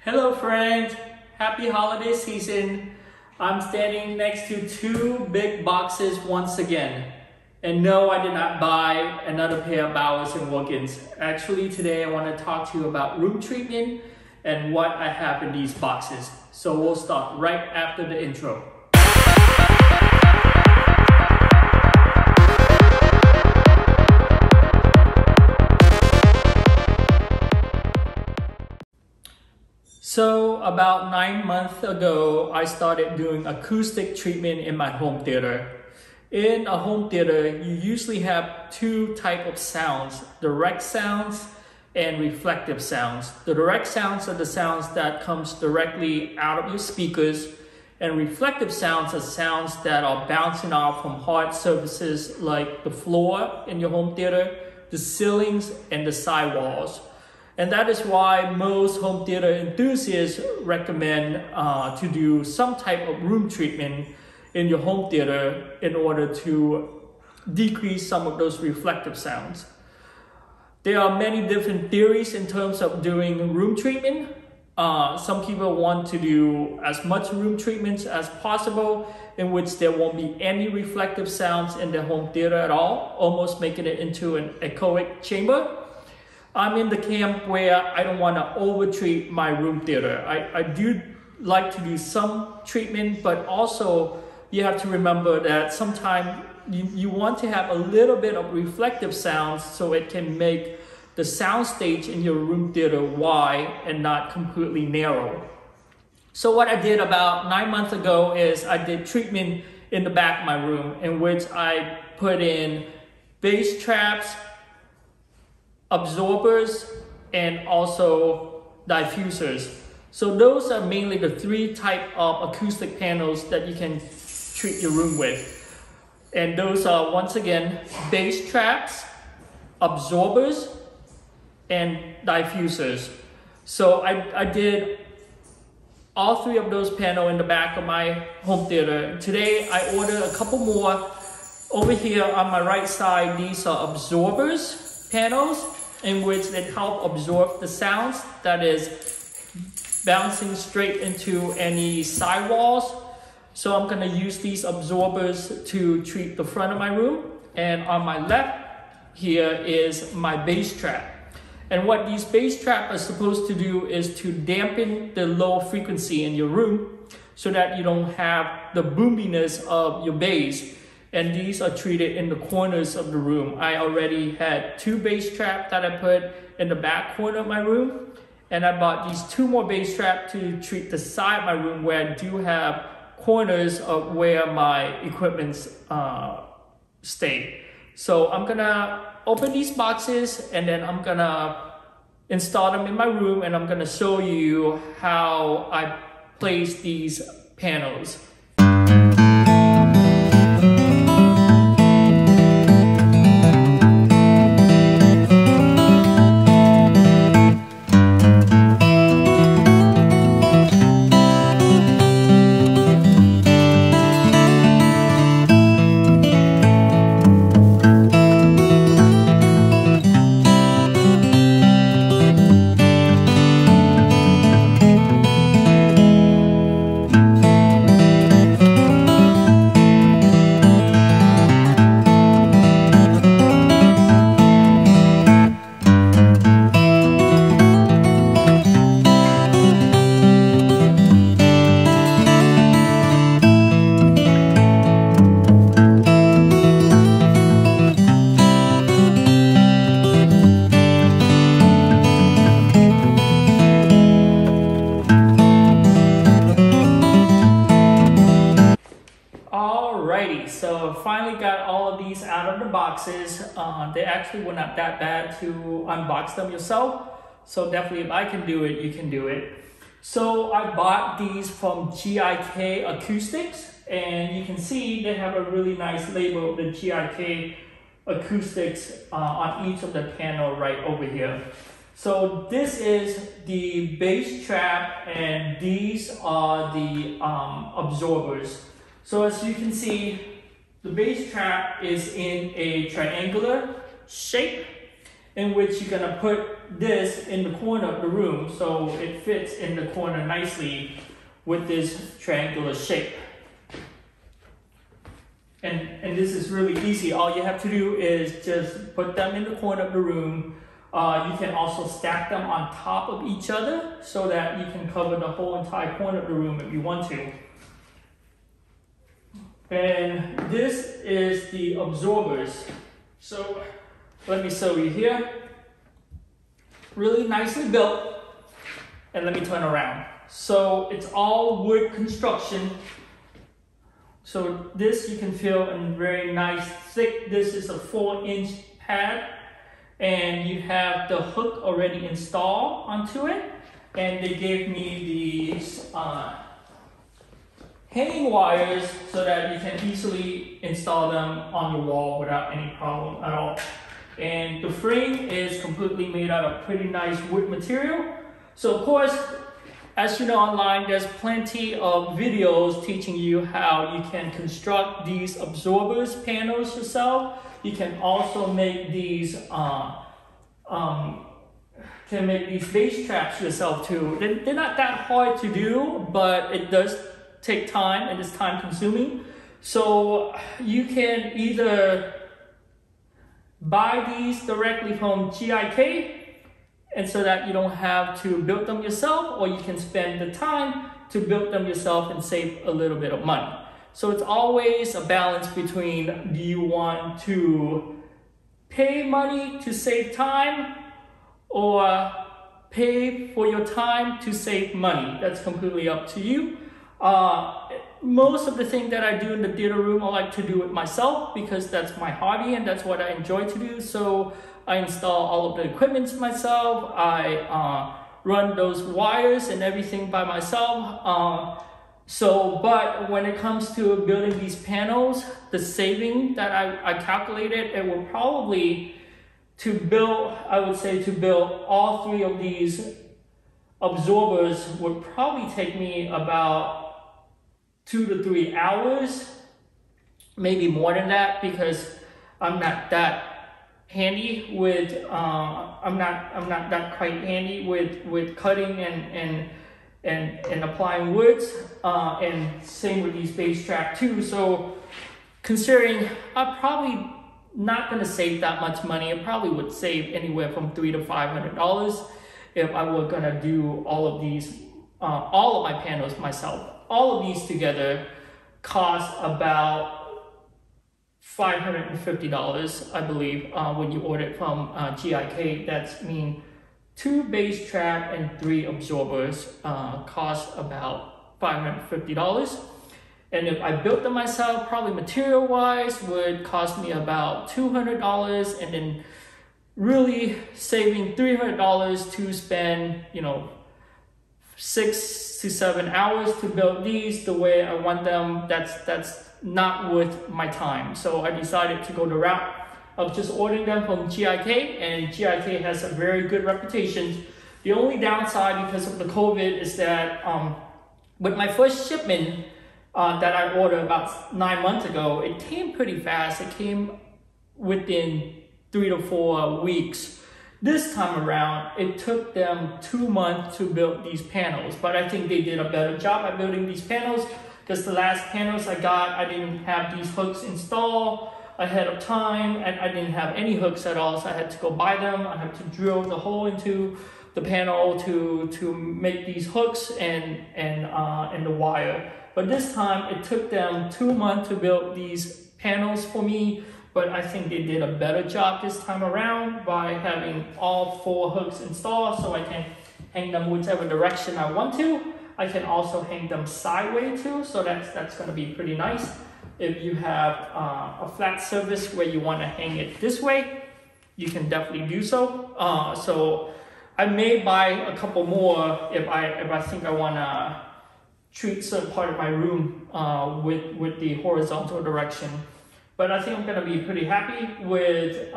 Hello friends, happy holiday season. I'm standing next to two big boxes once again. And no, I did not buy another pair of Bowers & Wilkins. Actually today I want to talk to you about room treatment and what I have in these boxes. So we'll start right after the intro. So about 9 months ago, I started doing acoustic treatment in my home theater. In a home theater, you usually have two types of sounds, direct sounds and reflective sounds. The direct sounds are the sounds that comes directly out of your speakers, and reflective sounds are sounds that are bouncing off from hard surfaces like the floor in your home theater, the ceilings, and the sidewalls. And that is why most home theater enthusiasts recommend to do some type of room treatment in your home theater in order to decrease some of those reflective sounds. There are many different theories in terms of doing room treatment. Some people want to do as much room treatments as possible in which there won't be any reflective sounds in their home theater at all, almost making it into an echoic chamber. I'm in the camp where I don't want to over-treat my room theater. I do like to do some treatment, but also you have to remember that sometimes you want to have a little bit of reflective sounds so it can make the sound stage in your room theater wide and not completely narrow. So what I did about 9 months ago is I did treatment in the back of my room, in which I put in bass traps, absorbers, and also diffusers. So those are mainly the three types of acoustic panels that you can treat your room with. And those are, once again, bass traps, absorbers, and diffusers. So I did all three of those panels in the back of my home theater. Today I ordered a couple more. Over here on my right side, these are absorbers panels, in which it help absorb the sounds that is bouncing straight into any sidewalls. So I'm gonna use these absorbers to treat the front of my room. And on my left here is my bass trap. And what these bass traps are supposed to do is to dampen the low frequency in your room so that you don't have the boominess of your bass. And these are treated in the corners of the room. I already had two bass traps that I put in the back corner of my room. And I bought these two more bass traps to treat the side of my room where I do have corners of where my equipments stay. So I'm gonna open these boxes and then I'm gonna install them in my room, and I'm gonna show you how I place these panels. Alrighty, so finally got all of these out of the boxes. They actually were not that bad to unbox them yourself. So definitely if I can do it, you can do it. So I bought these from GIK Acoustics, and you can see they have a really nice label, the GIK Acoustics, on each of the panel right over here. So this is the bass trap, and these are the absorbers. So as you can see, the bass trap is in a triangular shape, in which you're gonna put this in the corner of the room so it fits in the corner nicely with this triangular shape. And this is really easy. All you have to do is just put them in the corner of the room. You can also stack them on top of each other so that you can cover the whole entire corner of the room if you want to. And this is the absorbers. So let me show you here. Really nicely built. And let me turn around. So it's all wood construction. So this you can feel in very nice thick. This is a 4-inch pad. And you have the hook already installed onto it. And they gave me these hanging wires so that you can easily install them on your wall without any problem at all. And the frame is completely made out of pretty nice wood material. So of course, as you know online, there's plenty of videos teaching you how you can construct these absorbers panels yourself. You can also make these bass traps yourself too. They're not that hard to do, but it does take time and it's time consuming. So you can either buy these directly from GIK, and so that you don't have to build them yourself, or you can spend the time to build them yourself and save a little bit of money. So it's always a balance between, do you want to pay money to save time or pay for your time to save money? That's completely up to you. Most of the things that I do in the theater room, I like to do it myself because that's my hobby and that's what I enjoy to do. So I install all of the equipment myself. I run those wires and everything by myself. But when it comes to building these panels, the saving that I calculated, it will probably, I would say to build all 3 of these absorbers would probably take me about 2 to 3 hours, maybe more than that, because I'm not that handy with I'm not that quite handy with cutting and applying woods, and same with these bass track too. So considering I'm probably not going to save that much money, I probably would save anywhere from $300 to $500 if I were going to do all of these, all of my panels myself. All of these together cost about $550, I believe, when you order it from GIK. That's mean 2 bass trap and 3 absorbers cost about $550. And if I built them myself, probably material-wise would cost me about $200, and then really saving $300 to spend, 6 to 7 hours to build these the way I want them. That's not worth my time. So I decided to go the route of just ordering them from GIK, and GIK has a very good reputation. The only downside because of the COVID is that with my first shipment that I ordered about 9 months ago, it came pretty fast. It came within 3 to 4 weeks. This time around, it took them 2 months to build these panels, but I think they did a better job at building these panels because the last panels I got, I didn't have these hooks installed ahead of time, and I didn't have any hooks at all, so I had to go buy them. I had to drill the hole into the panel to make these hooks and the wire. But this time, it took them 2 months to build these panels for me. But I think they did a better job this time around by having all 4 hooks installed, so I can hang them whichever direction I want to. I can also hang them sideways too, so that's going to be pretty nice. If you have a flat surface where you want to hang it this way, you can definitely do so. So I may buy a couple more if I think I want to treat some part of my room with the horizontal direction. But I think I'm going to be pretty happy with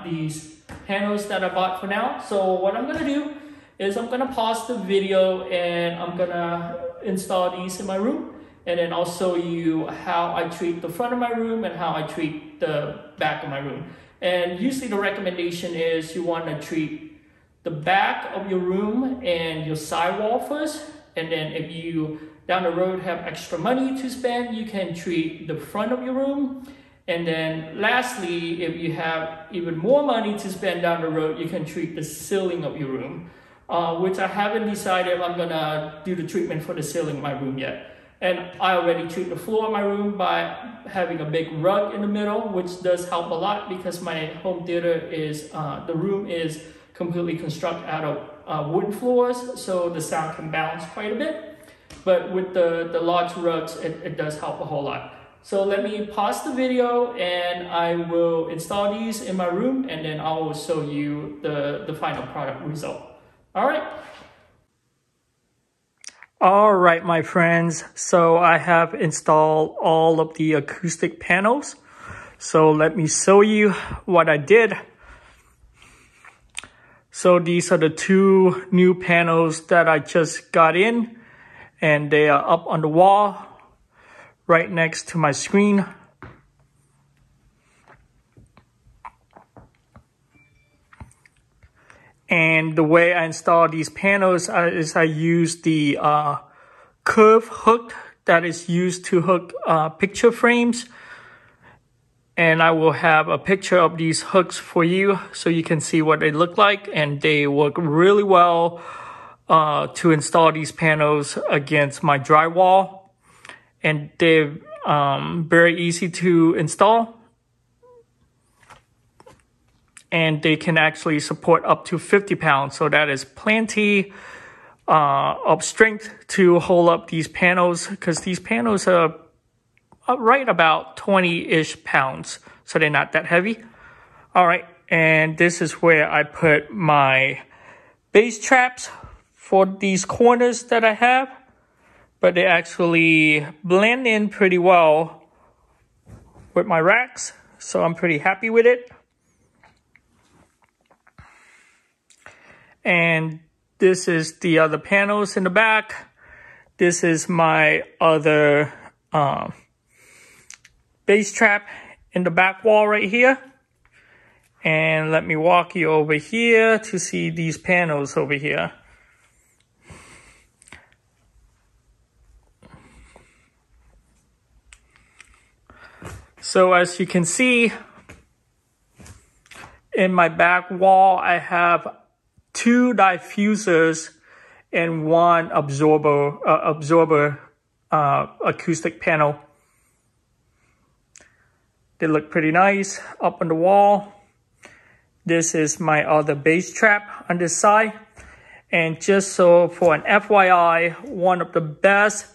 these panels that I bought for now. So what I'm going to do is I'm going to pause the video and I'm going to install these in my room. And then I'll show you how I treat the front of my room and how I treat the back of my room. And usually the recommendation is you want to treat the back of your room and your sidewall first. And then if you down the road have extra money to spend, you can treat the front of your room. And then lastly, if you have even more money to spend down the road, you can treat the ceiling of your room, which I haven't decided if I'm gonna do the treatment for the ceiling of my room yet. And I already treat the floor of my room by having a big rug in the middle, which does help a lot because my home theater is, the room is completely constructed out of wooden floors, so the sound can bounce quite a bit. But with the large rugs, it does help a whole lot. So let me pause the video and I will install these in my room, and then I will show you the final product result. All right. All right, my friends. So I have installed all of the acoustic panels. So let me show you what I did. So these are the two new panels that I just got in, and they are up on the wall right next to my screen. And the way I install these panels is I use the curve hook that is used to hook picture frames. And I will have a picture of these hooks for you so you can see what they look like. And they work really well to install these panels against my drywall. And they're very easy to install. And they can actually support up to 50 pounds. So that is plenty of strength to hold up these panels, because these panels are right about 20-ish pounds. So they're not that heavy. All right, and this is where I put my bass traps for these corners that I have. But they actually blend in pretty well with my racks. So I'm pretty happy with it. And this is the other panels in the back. This is my other bass trap in the back wall right here. And let me walk you over here to see these panels over here. So as you can see, in my back wall, I have 2 diffusers and 1 absorber acoustic panel. They look pretty nice up on the wall. This is my other bass trap on this side. And just so for an FYI, one of the best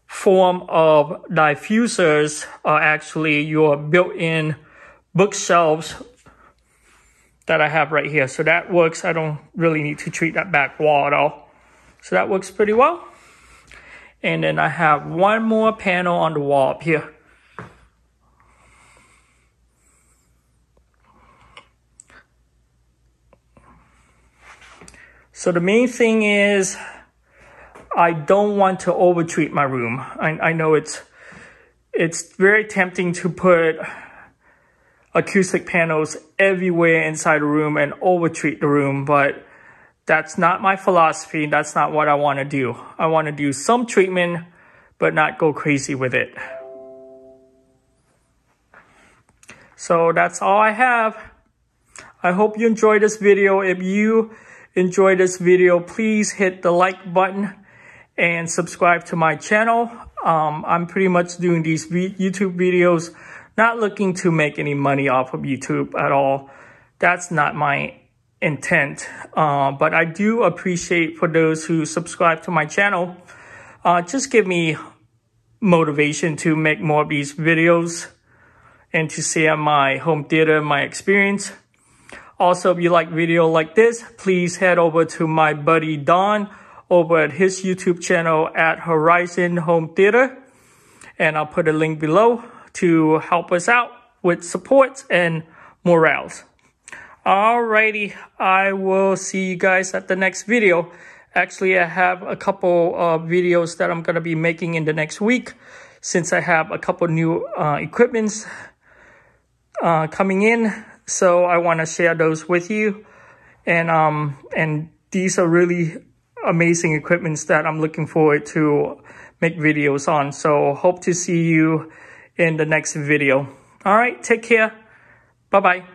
form of diffusers are actually your built-in bookshelves that I have right here. So that works. I don't really need to treat that back wall at all. So that works pretty well. And then I have one more panel on the wall up here. So the main thing is I don't want to overtreat my room. I know it's very tempting to put acoustic panels everywhere inside the room and overtreat the room, but that's not my philosophy. That's not what I want to do. I want to do some treatment, but not go crazy with it. So that's all I have. I hope you enjoyed this video. If you enjoyed this video, please hit the like button and subscribe to my channel. I'm pretty much doing these YouTube videos, not looking to make any money off of YouTube at all. That's not my intent. But I do appreciate for those who subscribe to my channel. Just give me motivation to make more of these videos and to share my home theater, my experience. Also, if you like video like this, please head over to my buddy Don over at his YouTube channel at Horizon Home Theater. And I'll put a link below to help us out with supports and morales. Alrighty, I will see you guys at the next video. Actually, I have a couple of videos that I'm going to be making in the next week, since I have a couple new equipments coming in So I want to share those with you. And these are really amazing equipments that I'm looking forward to make videos on. So hope to see you in the next video. All right, take care. Bye-bye.